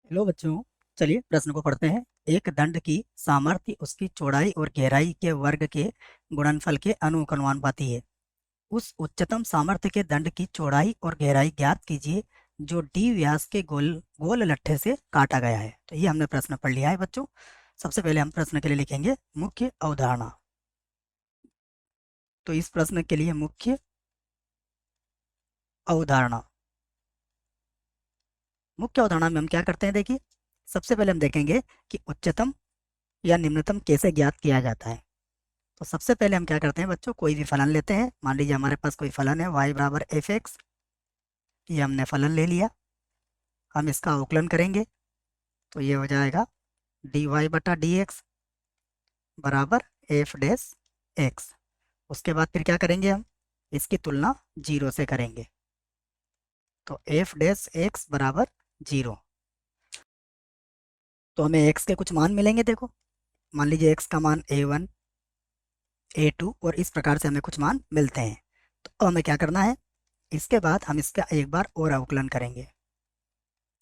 Hello बच्चों। चलिए प्रश्न को पढ़ते हैं। एक दंड की सामर्थ्य उसकी चौड़ाई और गहराई के वर्ग के गुणनफल के अनुकलनानुपाती है। उस उच्चतम सामर्थ्य के दंड की चौड़ाई और गहराई ज्ञात कीजिए जो डी व्यास के गोल गोल लट्ठे से काटा गया है। तो ये हमने प्रश्न पढ़ लिया है बच्चों। सबसे पहले हम प्रश्न के लिए लिखेंगे मुख्य अवधारणा। तो इस प्रश्न के लिए मुख्य अवधारणा, मुख्य अवधारणा में हम क्या करते हैं, देखिए सबसे पहले हम देखेंगे कि उच्चतम या निम्नतम कैसे ज्ञात किया जाता है। तो सबसे पहले हम क्या करते हैं बच्चों, कोई भी फलन लेते हैं। मान लीजिए हमारे पास कोई फलन है y बराबर एफ एक्स। ये हमने फलन ले लिया। हम इसका अवकलन करेंगे तो ये हो जाएगा डी वाई बटा डी एक्स बराबर एफ डैश एक्स। उसके बाद फिर क्या करेंगे, हम इसकी तुलना जीरो से करेंगे तो एफ डैश एक्स बराबर जीरो। तो हमें एक्स के कुछ मान मिलेंगे। देखो मान लीजिए एक्स का मान a1 a2 और इस प्रकार से हमें कुछ मान मिलते हैं। तो हमें क्या करना है, इसके बाद हम इसका एक बार और अवकलन करेंगे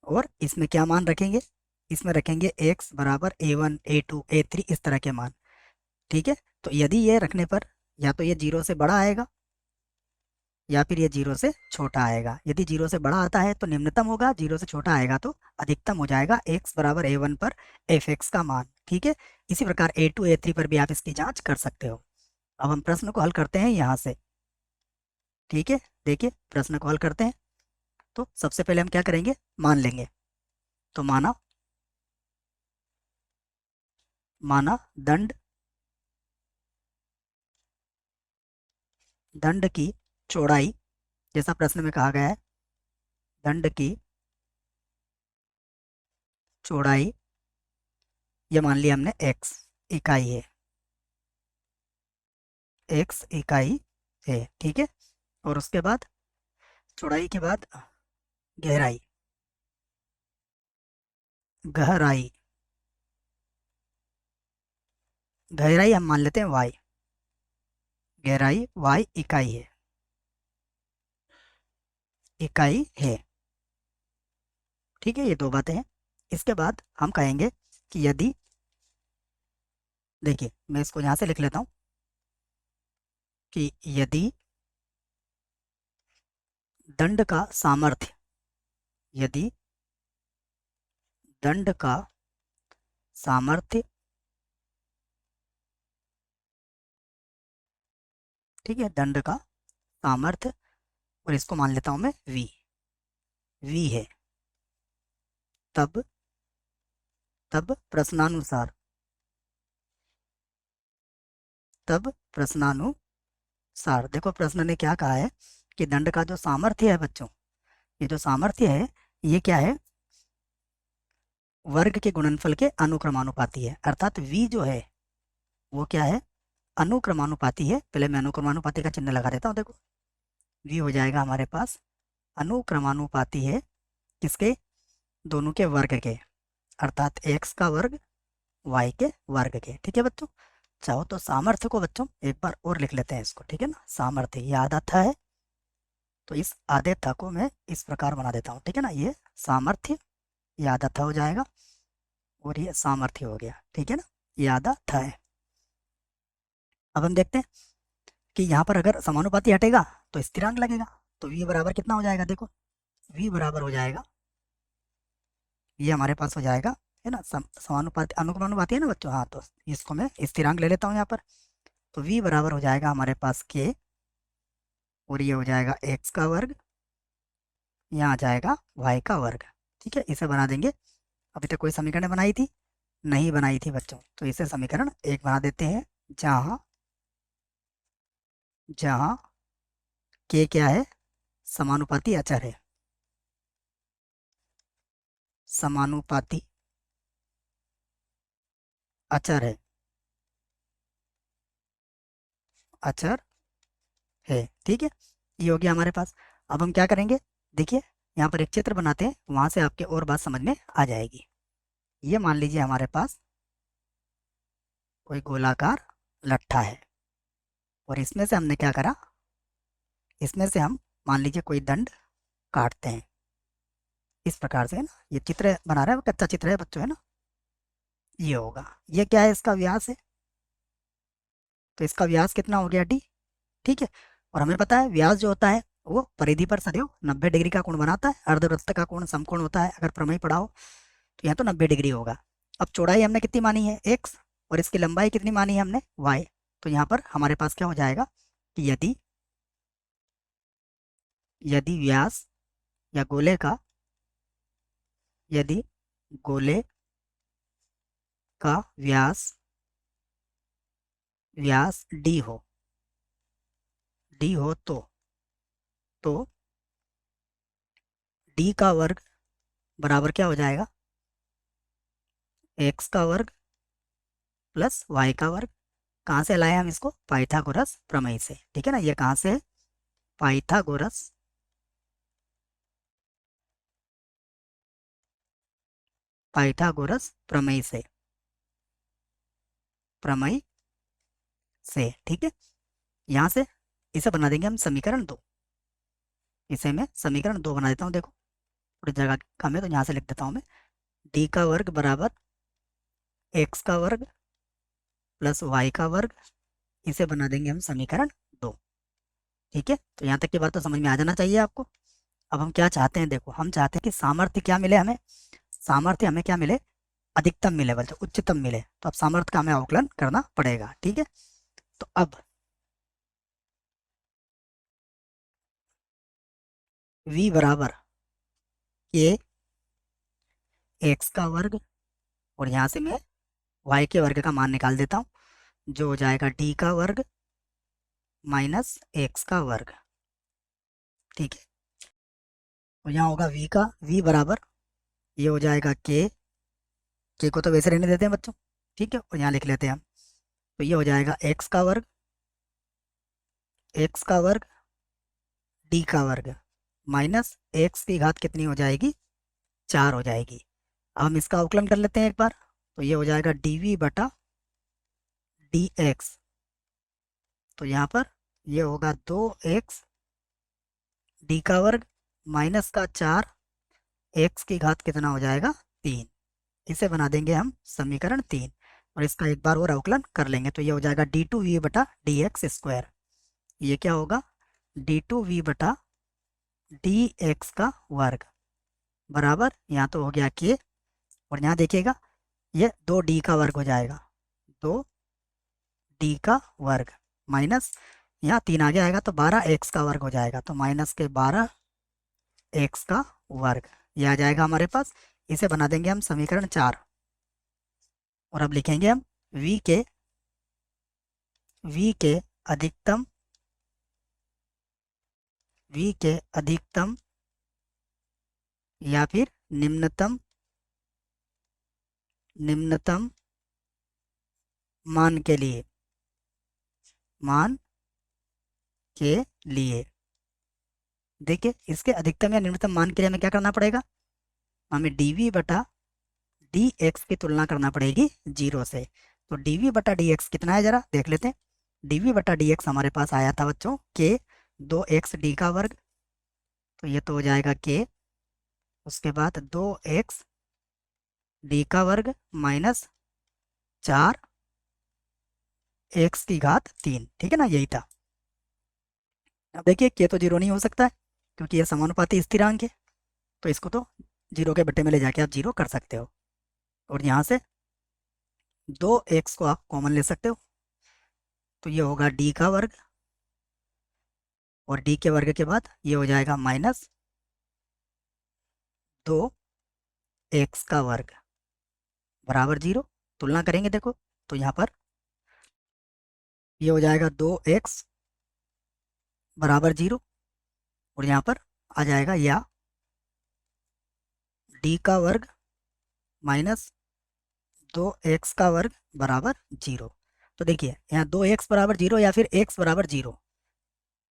और इसमें क्या मान रखेंगे, इसमें रखेंगे x बराबर a1 a2 a3 इस तरह के मान। ठीक है। तो यदि ये रखने पर या तो ये जीरो से बड़ा आएगा या फिर ये जीरो से छोटा आएगा। यदि जीरो से बड़ा आता है तो निम्नतम होगा, जीरो से छोटा आएगा तो अधिकतम हो जाएगा x बराबर a1 पर एफ एक्स का मान। ठीक है। इसी प्रकार a2 a3 पर भी आप इसकी जांच कर सकते हो। अब हम प्रश्न को हल करते हैं यहाँ से। ठीक है, देखिए प्रश्न को हल करते हैं। तो सबसे पहले हम क्या करेंगे, मान लेंगे। तो माना माना दंड दंड की चौड़ाई, जैसा प्रश्न में कहा गया है, दंड की चौड़ाई ये मान लिया हमने x इकाई है, x इकाई है। ठीक है। और उसके बाद चौड़ाई के बाद गहराई, गहराई गहराई हम मान लेते हैं y, गहराई y इकाई है। ठीक है, ये दो बातें हैं। इसके बाद हम कहेंगे कि यदि, देखिए मैं इसको यहाँ से लिख लेता हूँ कि यदि दंड का सामर्थ्य, यदि दंड का सामर्थ्य, ठीक है, दंड का सामर्थ्य और इसको मान लेता हूं मैं v है, तब तब प्रश्नानुसार तब प्रश्नानुसार देखो प्रश्न ने क्या कहा है कि दंड का जो सामर्थ्य है बच्चों, ये जो सामर्थ्य है ये क्या है, वर्ग के गुणनफल के अनुक्रमानुपाती है। अर्थात v जो है वो क्या है, अनुक्रमानुपाती है। पहले मैं अनुक्रमानुपाती का चिन्ह लगा देता हूँ। देखो v हो जाएगा हमारे पास अनुक्रमानुपाती है किसके, दोनों के वर्ग के, अर्थात x का वर्ग y के वर्ग के। ठीक है बच्चों। चाहो तो सामर्थ्य को बच्चों एक बार और लिख लेते हैं इसको। ठीक है ना, सामर्थ्य ये आधा था है तो इस आधे था को मैं इस प्रकार बना देता हूँ। ठीक है ना, ये सामर्थ्य, ये आधा था हो जाएगा और ये सामर्थ्य हो गया। ठीक है ना, ये आधा था है। अब हम देखते हैं कि यहाँ पर अगर समानुपाती हटेगा तो स्थिरांक लगेगा। तो v बराबर कितना हो जाएगा, देखो v बराबर हो जाएगा, ये हमारे पास हो जाएगा, है ना, समानुपाती अनुक्रमानुपाती है ना बच्चों। हाँ, तो इसको मैं स्थिरांक ले लेता हूँ यहाँ पर। तो v बराबर हो जाएगा हमारे पास k और ये हो जाएगा x का वर्ग, यहाँ आ जाएगा y का वर्ग। ठीक है, इसे बना देंगे। अभी तक कोई समीकरण बनाई थी, नहीं बनाई थी बच्चों, तो इसे समीकरण एक बना देते हैं जहाँ जहाँ k क्या है, समानुपाती अचर है, समानुपाती अचर है, अचर है। ठीक है, ये हो गया हमारे पास। अब हम क्या करेंगे, देखिए यहाँ पर एक चित्र बनाते हैं, वहां से आपके और बात समझ में आ जाएगी। ये मान लीजिए हमारे पास कोई गोलाकार लट्ठा है और इसमें से हमने क्या करा, इसमें से हम मान लीजिए कोई दंड काटते हैं। इस प्रकार से है ना, ये चित्र बना रहा है, कच्चा चित्र है बच्चों, है ना, ये होगा। ये क्या है, इसका व्यास है, तो इसका व्यास कितना हो गया, डी। ठीक है, और हमें पता है व्यास जो होता है वो परिधि पर सदैव 90 डिग्री का कोण बनाता है। अर्धवृत्त का कोण समकोण होता है, अगर प्रमेय पढ़ा हो तो यहाँ तो 90 डिग्री होगा। अब चौड़ाई हमने कितनी मानी है, एक्स, और इसकी लंबाई कितनी मानी है हमने, वाई। तो यहाँ पर हमारे पास क्या हो जाएगा कि यदि यदि व्यास या गोले का यदि गोले का व्यास व्यास डी हो तो डी का वर्ग बराबर क्या हो जाएगा, एक्स का वर्ग प्लस वाई का वर्ग। कहाँ से लाए हम इसको, पाइथागोरस प्रमेय से। ठीक है ना, ये कहाँ से है, पाइथागोरस पाइथागोरस प्रमेय से। ठीक है, यहाँ से इसे बना देंगे हम समीकरण 2। इसे मैं समीकरण 2 बना देता हूँ, देखो थोड़ी जगह कम है तो यहाँ से लिख देता हूँ मैं, डी का वर्ग बराबर एक्स का वर्ग प्लस वाई का वर्ग, इसे बना देंगे हम समीकरण 2। ठीक है, तो यहाँ तक की बात तो समझ में आ जाना चाहिए आपको। अब हम क्या चाहते हैं, देखो हम चाहते हैं कि सामर्थ्य क्या मिले हमें, सामर्थ्य हमें क्या मिले, अधिकतम मिले, बल्कि उच्चतम मिले। तो अब सामर्थ्य का हमें अवकलन करना पड़ेगा। ठीक है, तो अब v बराबर ए एक्स का वर्ग, और यहाँ से मैं y के वर्ग का मान निकाल देता हूँ, जो हो जाएगा डी का वर्ग माइनस एक्स का वर्ग। ठीक है, और यहाँ होगा v बराबर, ये हो जाएगा के को तो वैसे रहने देते हैं बच्चों। ठीक है, और यहाँ लिख लेते हैं हम, तो ये हो जाएगा एक्स का वर्ग डी का वर्ग माइनस एक्स की घात कितनी हो जाएगी, 4 हो जाएगी। अब हम इसका अवकलन कर लेते हैं एक बार, तो ये हो जाएगा dv बटा dx। तो यहाँ पर ये होगा 2x डी का वर्ग माइनस का 4 एक्स की घात कितना हो जाएगा, 3। इसे बना देंगे हम समीकरण 3, और इसका एक बार और अवकलन कर लेंगे, तो ये हो जाएगा d2v बटा dx स्क्वायर। ये क्या होगा, d2v बटा dx का वर्ग बराबर, यहाँ तो हो गया k, और यहाँ देखिएगा ये 2d का वर्ग हो जाएगा, 2d का वर्ग माइनस यहाँ 3 आगे आएगा तो 12x का वर्ग हो जाएगा, तो माइनस के 12x का वर्ग, ये आ जाएगा हमारे पास। इसे बना देंगे हम समीकरण 4, और अब लिखेंगे हम v के अधिकतम या फिर निम्नतम मान के लिए देखिए, इसके अधिकतम या निम्नतम मान के लिए हमें क्या करना पड़ेगा, हमें dv बटा dx की तुलना करना पड़ेगी 0 से। तो dv बटा dx कितना है, जरा देख लेते हैं। dv बटा dx हमारे पास आया था बच्चों k 2x d का वर्ग, तो ये तो हो जाएगा k, उसके बाद 2x d का वर्ग माइनस 4 x की घात 3। ठीक है ना, यही था। अब देखिए k तो 0 नहीं हो सकता है, क्योंकि ये समानुपाती स्थिरांक है, तो इसको तो 0 के बट्टे में ले जाके आप 0 कर सकते हो, और यहाँ से 2x को आप कॉमन ले सकते हो, तो ये होगा d का वर्ग, और d के वर्ग के बाद ये हो जाएगा माइनस 2x का वर्ग बराबर 0। तुलना करेंगे देखो, तो यहाँ पर ये हो जाएगा 2x बराबर 0, और यहाँ पर आ जाएगा या d का वर्ग माइनस 2x का वर्ग बराबर 0। तो देखिए यहाँ 2x बराबर 0 या फिर x बराबर 0,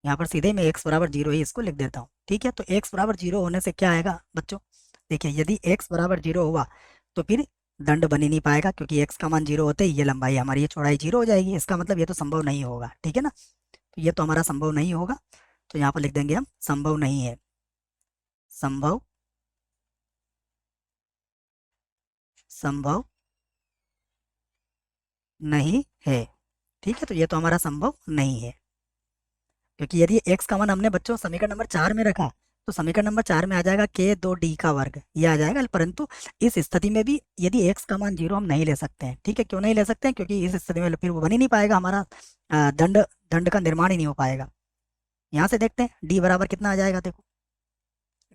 यहाँ पर सीधे मैं x बराबर 0 ही इसको लिख देता हूँ। ठीक है, तो x बराबर 0 होने से क्या आएगा बच्चों, देखिए यदि x बराबर 0 हुआ तो फिर दंड बन ही नहीं पाएगा, क्योंकि x का मान 0 होते ही ये लंबाई हमारी, ये चौड़ाई 0 हो जाएगी। इसका मतलब ये तो संभव नहीं होगा। ठीक है ना, तो ये तो हमारा संभव नहीं होगा, तो यहाँ पर लिख देंगे हम संभव नहीं है, संभव संभव नहीं है। ठीक है, तो ये तो हमारा संभव नहीं है, क्योंकि यदि x का मान हमने बच्चों समीकरण नंबर 4 में रखा, तो समीकरण नंबर 4 में आ जाएगा k 2d का वर्ग, ये आ जाएगा। परंतु इस स्थिति में भी यदि x का मान 0 हम नहीं ले सकते हैं। ठीक है, क्यों नहीं ले सकते हैं? क्योंकि इस स्थिति में फिर वो बन ही नहीं पाएगा, हमारा दंड दंड का निर्माण ही नहीं हो पाएगा। यहाँ से देखते हैं d बराबर कितना आ जाएगा। देखो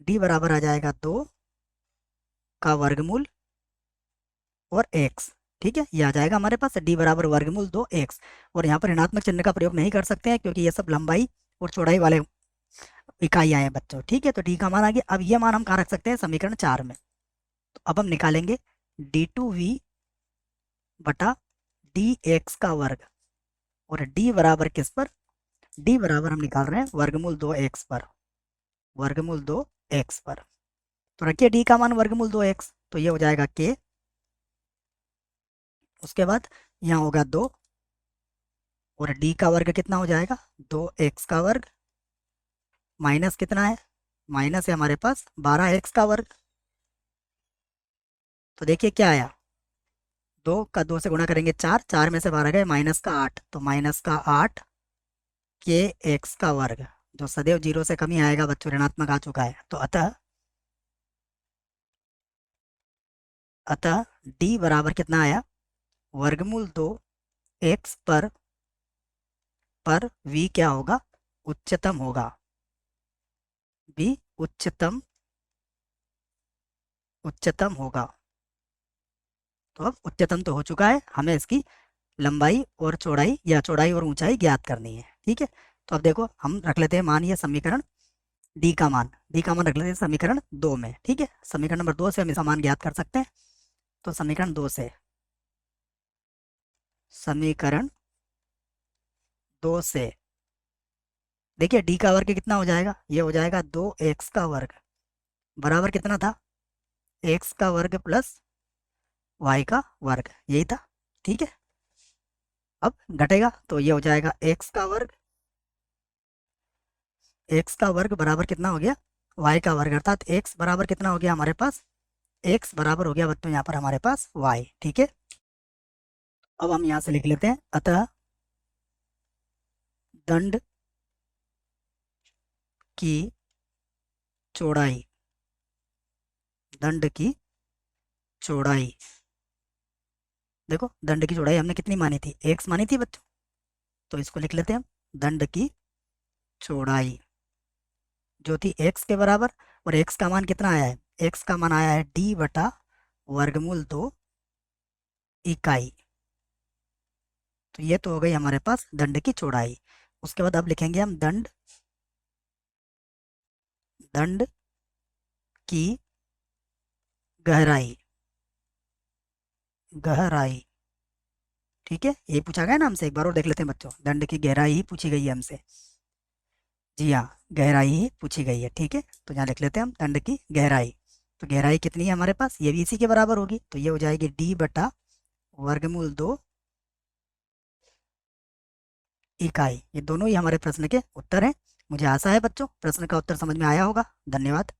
d बराबर आ जाएगा 2 का वर्गमूल और x। ठीक है, ये आ जाएगा हमारे पास d बराबर वर्गमूल 2x। और यहाँ पर ऋणात्मक चिन्ह का प्रयोग नहीं कर सकते हैं, क्योंकि ये सब लंबाई और चौड़ाई वाले इकाइयाँ हैं बच्चों। ठीक है, तो d का मान आ गया। अब ये मान हम कहाँ रख सकते हैं? समीकरण 4 में। तो अब हम निकालेंगे d2v बटा dx का वर्ग, और d बराबर किस पर? d बराबर हम निकाल रहे हैं वर्गमूल 2x पर, वर्गमूल 2x पर। तो रखिए d का मान वर्गमूल 2x, तो ये हो जाएगा k। उसके बाद यहाँ होगा 2, और d का वर्ग कितना हो जाएगा? 2x का वर्ग माइनस कितना है? माइनस है हमारे पास 12x का वर्ग। तो देखिए क्या आया, 2 का 2 से गुणा करेंगे 4, 4 में से 12 गए, माइनस का 8, तो माइनस का 8 के एक्स का वर्ग, जो सदैव 0 से कम ही आएगा बच्चों, ऋणात्मक आ चुका है। तो अतः d बराबर कितना आया? वर्गमूल 2x पर v क्या होगा? उच्चतम होगा। v उच्चतम होगा। तो अब उच्चतम तो हो चुका है, हमें इसकी लंबाई और चौड़ाई या चौड़ाई और ऊंचाई ज्ञात करनी है। ठीक है, तो अब देखो हम रख लेते हैं मान, ये समीकरण डी का मान रख लेते हैं समीकरण 2 में। ठीक है, समीकरण नंबर 2 से हम इसका मान ज्ञात कर सकते हैं। तो समीकरण 2 से, समीकरण 2 से देखिए डी का वर्ग कितना हो जाएगा? ये हो जाएगा 2x का वर्ग बराबर कितना था? x का वर्ग प्लस y का वर्ग, यही था। ठीक है, अब घटेगा तो ये हो जाएगा x का वर्ग बराबर कितना हो गया? y का वर्ग, अर्थात x बराबर कितना हो गया हमारे पास? x बराबर हो गया बच्चों यहाँ पर हमारे पास y। ठीक है, अब हम यहाँ से लिख लेते हैं, अतः दंड की चौड़ाई, दंड की चौड़ाई, देखो दंड की चौड़ाई हमने कितनी मानी थी? x मानी थी बच्चों, तो इसको लिख लेते हैं हम, दंड की चौड़ाई जो थी x के बराबर, और x का मान कितना आया है? x का मान आया है d बटा वर्गमूल 2 इकाई। तो ये तो हो गई हमारे पास दंड की चौड़ाई। उसके बाद अब लिखेंगे हम दंड की गहराई, गहराई। ठीक है, ये पूछा गया ना हमसे, एक बार और देख लेते हैं बच्चों, दंड की गहराई ही पूछी गई है हमसे। जी हाँ, गहराई ही पूछी गई है। ठीक है, तो यहाँ लिख लेते हैं हम दंड की गहराई। तो गहराई कितनी है हमारे पास? ये भी इसी के बराबर होगी, तो ये हो जाएगी d बटा वर्गमूल 2 इकाई। ये दोनों ही हमारे प्रश्न के उत्तर हैं। मुझे आशा है बच्चों प्रश्न का उत्तर समझ में आया होगा। धन्यवाद।